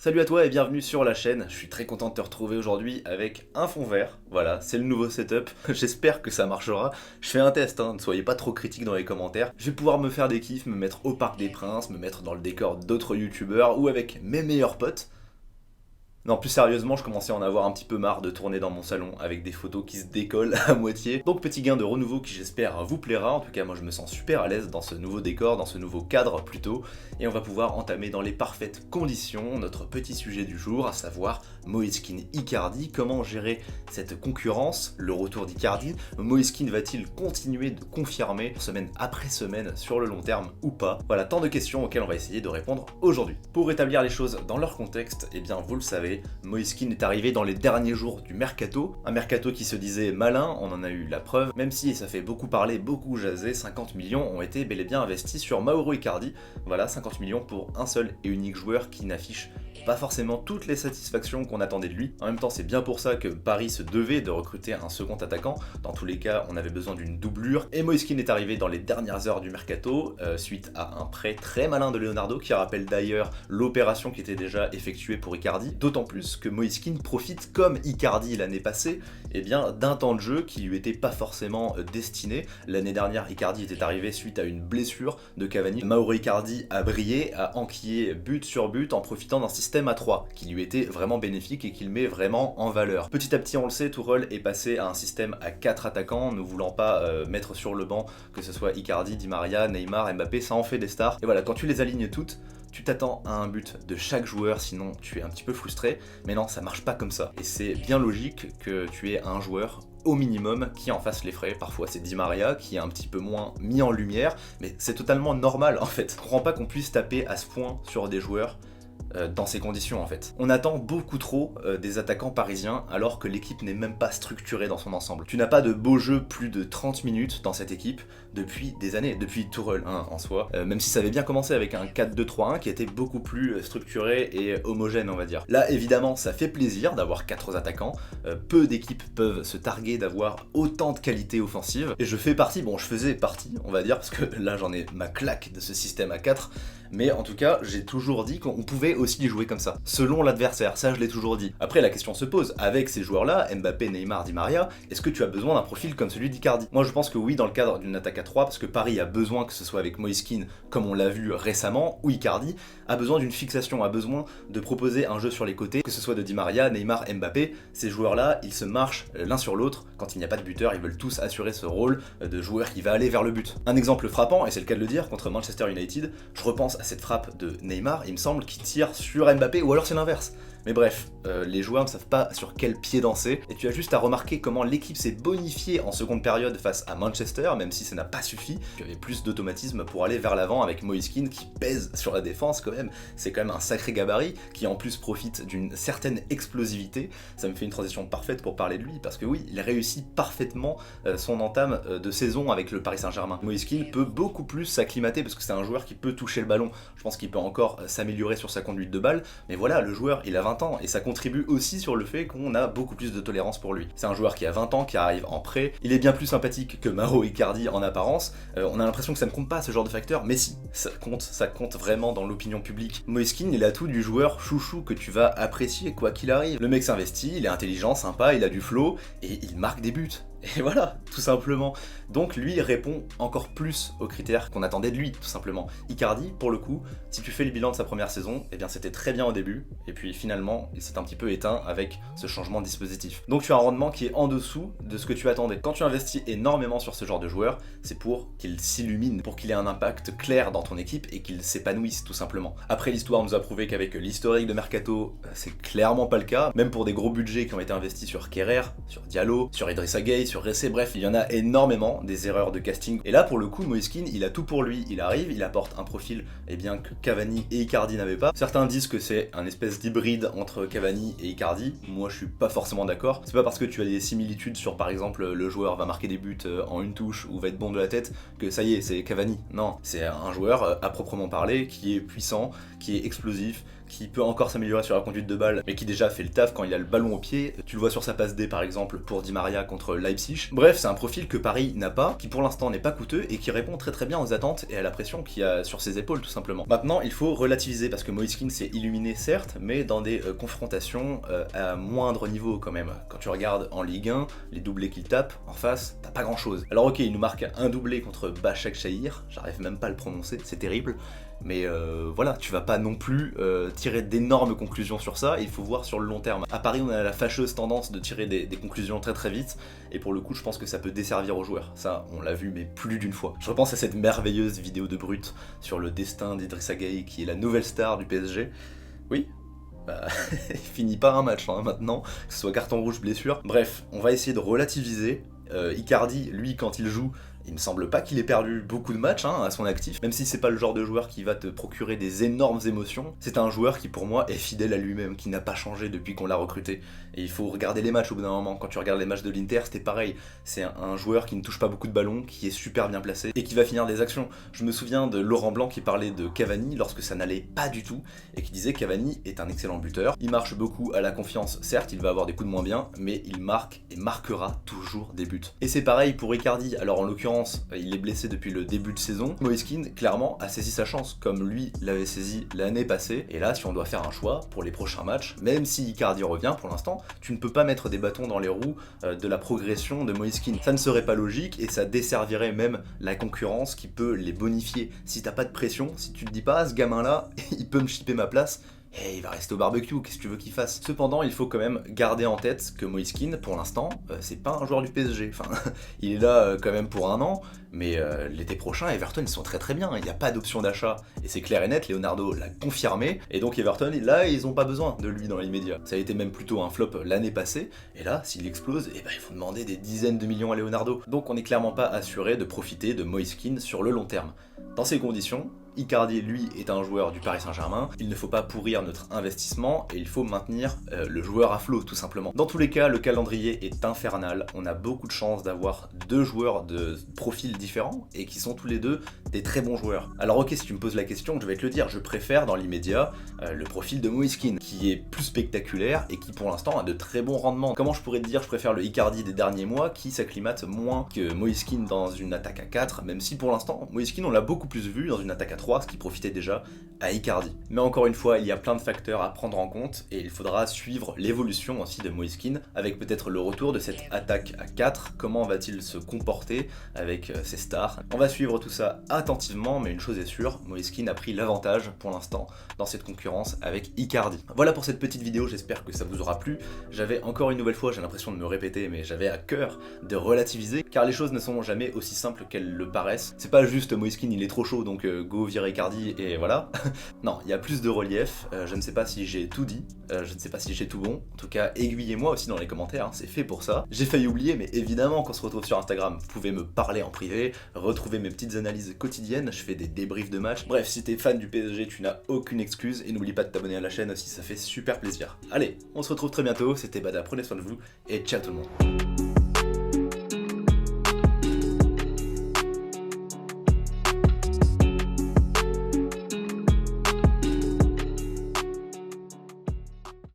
Salut à toi et bienvenue sur la chaîne, je suis très content de te retrouver aujourd'hui avec un fond vert, voilà, c'est le nouveau setup, j'espère que ça marchera, je fais un test, ne soyez pas trop critiques dans les commentaires, je vais pouvoir me faire des kiffs, me mettre au Parc des Princes, me mettre dans le décor d'autres youtubeurs ou avec mes meilleurs potes. Non, plus sérieusement, je commençais à en avoir un petit peu marre de tourner dans mon salon avec des photos qui se décollent à moitié. Donc petit gain de renouveau qui j'espère vous plaira. En tout cas, moi je me sens super à l'aise dans ce nouveau décor, dans ce nouveau cadre plutôt. Et on va pouvoir entamer dans les parfaites conditions notre petit sujet du jour, à savoir Måneskin Icardi. Comment gérer cette concurrence, le retour d'Icardi? Måneskin va-t-il continuer de confirmer semaine après semaine sur le long terme ou pas? Voilà, tant de questions auxquelles on va essayer de répondre aujourd'hui. Pour rétablir les choses dans leur contexte, eh bien vous le savez, Måneskin est arrivé dans les derniers jours du mercato, un mercato qui se disait malin, on en a eu la preuve, même si ça fait beaucoup parler, beaucoup jaser, 50 millions ont été bel et bien investis sur Mauro Icardi, voilà 50 millions pour un seul et unique joueur qui n'affiche pas forcément toutes les satisfactions qu'on attendait de lui. En même temps, c'est bien pour ça que Paris se devait de recruter un second attaquant. Dans tous les cas, on avait besoin d'une doublure. Et Måneskin est arrivé dans les dernières heures du mercato, suite à un prêt très malin de Leonardo, qui rappelle d'ailleurs l'opération qui était déjà effectuée pour Icardi. D'autant plus que Måneskin profite, comme Icardi l'année passée, d'un temps de jeu qui lui était pas forcément destiné. L'année dernière, Icardi était arrivé suite à une blessure de Cavani. Mauro Icardi a brillé, a enquillé but sur but en profitant d'un système à 3 qui lui était vraiment bénéfique et qu'il met vraiment en valeur. Petit à petit, on le sait, Tuchel est passé à un système à 4 attaquants, ne voulant pas mettre sur le banc que ce soit Icardi, Di Maria, Neymar, Mbappé, ça en fait des stars. Et voilà, quand tu les alignes toutes, tu t'attends à un but de chaque joueur, sinon tu es un petit peu frustré, mais non, ça marche pas comme ça. Et c'est bien logique que tu aies un joueur au minimum qui en fasse les frais. Parfois c'est Di Maria qui est un petit peu moins mis en lumière, mais c'est totalement normal en fait. Je comprends pas qu'on puisse taper à ce point sur des joueurs dans ces conditions en fait. On attend beaucoup trop des attaquants parisiens alors que l'équipe n'est même pas structurée dans son ensemble. Tu n'as pas de beau jeu plus de 30 minutes dans cette équipe depuis des années, depuis Tuchel en soi, même si ça avait bien commencé avec un 4-2-3-1 qui était beaucoup plus structuré et homogène on va dire. Là évidemment ça fait plaisir d'avoir 4 attaquants, peu d'équipes peuvent se targuer d'avoir autant de qualité offensive, et je fais partie, bon je faisais partie on va dire, parce que là j'en ai ma claque de ce système à 4, mais en tout cas j'ai toujours dit qu'on pouvait aussi jouer comme ça, selon l'adversaire, ça je l'ai toujours dit. Après la question se pose, avec ces joueurs-là, Mbappé, Neymar, Di Maria, est-ce que tu as besoin d'un profil comme celui d'Icardi? Moi je pense que oui, dans le cadre d'une attaque à 3, parce que Paris a besoin, que ce soit avec Måneskin, comme on l'a vu récemment, ou Icardi, a besoin d'une fixation, a besoin de proposer un jeu sur les côtés, que ce soit de Di Maria, Neymar, Mbappé, ces joueurs-là, ils se marchent l'un sur l'autre, quand il n'y a pas de buteur, ils veulent tous assurer ce rôle de joueur qui va aller vers le but. Un exemple frappant, et c'est le cas de le dire, contre Manchester United, je repense à cette frappe de Neymar, il me semble, qui tire sur Mbappé, ou alors c'est l'inverse. Mais bref, les joueurs ne savent pas sur quel pied danser, et tu as juste à remarquer comment l'équipe s'est bonifiée en seconde période face à Manchester, même si ça n'a pas suffi. Il y avait plus d'automatisme pour aller vers l'avant avec Måneskin qui pèse sur la défense quand même. C'est quand même un sacré gabarit, qui en plus profite d'une certaine explosivité. Ça me fait une transition parfaite pour parler de lui, parce que oui, il réussit parfaitement son entame de saison avec le Paris Saint-Germain. Måneskin peut beaucoup plus s'acclimater, parce que c'est un joueur qui peut toucher le ballon. Je pense qu'il peut encore s'améliorer sur sa conduite de balle, mais voilà, le joueur, il a 20 ans, et ça contribue aussi sur le fait qu'on a beaucoup plus de tolérance pour lui. C'est un joueur qui a 20 ans, qui arrive en prêt, il est bien plus sympathique que Mauro Icardi en apparence, on a l'impression que ça ne compte pas ce genre de facteur, mais si, ça compte vraiment dans l'opinion publique. Måneskin est l'atout du joueur chouchou que tu vas apprécier quoi qu'il arrive. Le mec s'investit, il est intelligent, sympa, il a du flow, et il marque des buts. Et voilà, tout simplement. Donc lui répond encore plus aux critères qu'on attendait de lui, tout simplement. Icardi, pour le coup, si tu fais le bilan de sa première saison, eh bien c'était très bien au début, et puis finalement, il s'est un petit peu éteint avec ce changement de dispositif. Donc tu as un rendement qui est en dessous de ce que tu attendais. Quand tu investis énormément sur ce genre de joueur, c'est pour qu'il s'illumine, pour qu'il ait un impact clair dans ton équipe et qu'il s'épanouisse, tout simplement. Après, l'histoire nous a prouvé qu'avec l'historique de Mercato, c'est clairement pas le cas, même pour des gros budgets qui ont été investis sur Kerrer, sur Diallo, sur Idrissa Gueye, sur Ressé, bref, il y en a énormément des erreurs de casting. Et là, pour le coup, Måneskin, il a tout pour lui. Il arrive, il apporte un profil que Cavani et Icardi n'avaient pas. Certains disent que c'est un espèce d'hybride entre Cavani et Icardi. Moi, je suis pas forcément d'accord. C'est pas parce que tu as des similitudes sur, par exemple, le joueur va marquer des buts en une touche ou va être bon de la tête que ça y est, c'est Cavani. Non, c'est un joueur à proprement parler qui est puissant, qui est explosif, qui peut encore s'améliorer sur la conduite de balle, mais qui déjà fait le taf quand il a le ballon au pied. Tu le vois sur sa passe D par exemple pour Di Maria contre Leipzig. Bref, c'est un profil que Paris n'a pas, qui pour l'instant n'est pas coûteux et qui répond très bien aux attentes et à la pression qu'il y a sur ses épaules tout simplement. Maintenant, il faut relativiser parce que Moise Kean s'est illuminé certes, mais dans des confrontations à moindre niveau quand même. Quand tu regardes en Ligue 1, les doublés qu'il tape, en face, t'as pas grand chose. Alors ok, il nous marque un doublé contre Başakşehir, j'arrive même pas à le prononcer, c'est terrible. Mais voilà, tu vas pas non plus tirer d'énormes conclusions sur ça, il faut voir sur le long terme. À Paris, on a la fâcheuse tendance de tirer des conclusions très vite, et pour le coup, je pense que ça peut desservir aux joueurs. Ça, on l'a vu, mais plus d'une fois. Je repense à cette merveilleuse vidéo de Brut sur le destin d'Idrissa Gueye, qui est la nouvelle star du PSG. Oui, bah, il finit pas un match hein, maintenant, que ce soit carton rouge, blessure. Bref, on va essayer de relativiser. Icardi, lui, quand il joue, il me semble pas qu'il ait perdu beaucoup de matchs hein, à son actif, même si c'est pas le genre de joueur qui va te procurer des énormes émotions. C'est un joueur qui pour moi est fidèle à lui-même, qui n'a pas changé depuis qu'on l'a recruté. Et il faut regarder les matchs au bout d'un moment. Quand tu regardes les matchs de l'Inter, c'était pareil. C'est un joueur qui ne touche pas beaucoup de ballons, qui est super bien placé et qui va finir des actions. Je me souviens de Laurent Blanc qui parlait de Cavani lorsque ça n'allait pas du tout et qui disait Cavani est un excellent buteur. Il marche beaucoup à la confiance, certes, il va avoir des coups de moins bien, mais il marque et marquera toujours des buts. Et c'est pareil pour Icardi. Alors en l'occurrence, il est blessé depuis le début de saison. Moise Kean, clairement, a saisi sa chance, comme lui l'avait saisi l'année passée. Et là, si on doit faire un choix pour les prochains matchs, même si Icardi revient pour l'instant, tu ne peux pas mettre des bâtons dans les roues de la progression de Moise Kean. Ça ne serait pas logique et ça desservirait même la concurrence qui peut les bonifier. Si t'as pas de pression, si tu te dis pas, ce gamin-là, il peut me chipper ma place, et il va rester au barbecue, qu'est-ce que tu veux qu'il fasse? Cependant, il faut quand même garder en tête que Moise Kean, pour l'instant, c'est pas un joueur du PSG. Enfin, il est là quand même pour un an, mais l'été prochain, Everton, ils sont très bien. Il n'y a pas d'option d'achat, et c'est clair et net, Leonardo l'a confirmé, et donc Everton, là, ils ont pas besoin de lui dans l'immédiat. Ça a été même plutôt un flop l'année passée, et là, s'il explose, eh ben, il faut demander des dizaines de millions à Leonardo. Donc on n'est clairement pas assuré de profiter de Moise Kean sur le long terme. Dans ces conditions, Icardi, lui, est un joueur du Paris Saint-Germain, il ne faut pas pourrir notre investissement et il faut maintenir le joueur à flot tout simplement. Dans tous les cas, le calendrier est infernal, on a beaucoup de chance d'avoir deux joueurs de profils différents et qui sont tous les deux des très bons joueurs. Alors ok, si tu me poses la question, je vais te le dire, je préfère dans l'immédiat le profil de Moise Kean, qui est plus spectaculaire et qui pour l'instant a de très bons rendements. Comment je pourrais te dire, je préfère le Icardi des derniers mois qui s'acclimate moins que Moise Kean dans une attaque à 4, même si pour l'instant, Moise Kean on l'a beaucoup plus vu dans une attaque à 3, ce qui profitait déjà à Icardi. Mais encore une fois, il y a plein de facteurs à prendre en compte et il faudra suivre l'évolution aussi de Moise Kean, avec peut-être le retour de cette attaque à 4, comment va-t-il se comporter avec ses stars. On va suivre tout ça attentivement, mais une chose est sûre, Moise Kean a pris l'avantage pour l'instant dans cette concurrence avec Icardi. Voilà pour cette petite vidéo, j'espère que ça vous aura plu. J'avais encore une nouvelle fois, j'ai l'impression de me répéter, mais j'avais à cœur de relativiser, car les choses ne sont jamais aussi simples qu'elles le paraissent. C'est pas juste Moise Kean il est trop chaud, donc go virer Icardi et voilà. Non, il y a plus de relief, je ne sais pas si j'ai tout dit, je ne sais pas si j'ai tout bon. En tout cas, aiguillez-moi aussi dans les commentaires, hein, c'est fait pour ça. J'ai failli oublier, mais évidemment qu'on se retrouve sur Instagram, vous pouvez me parler en privé, retrouver mes petites analyses quotidiennes, je fais des débriefs de match. Bref, si t'es fan du PSG, tu n'as aucune excuse, et n'oublie pas de t'abonner à la chaîne aussi, ça fait super plaisir. Allez, on se retrouve très bientôt, c'était Bada, prenez soin de vous, et ciao tout le monde.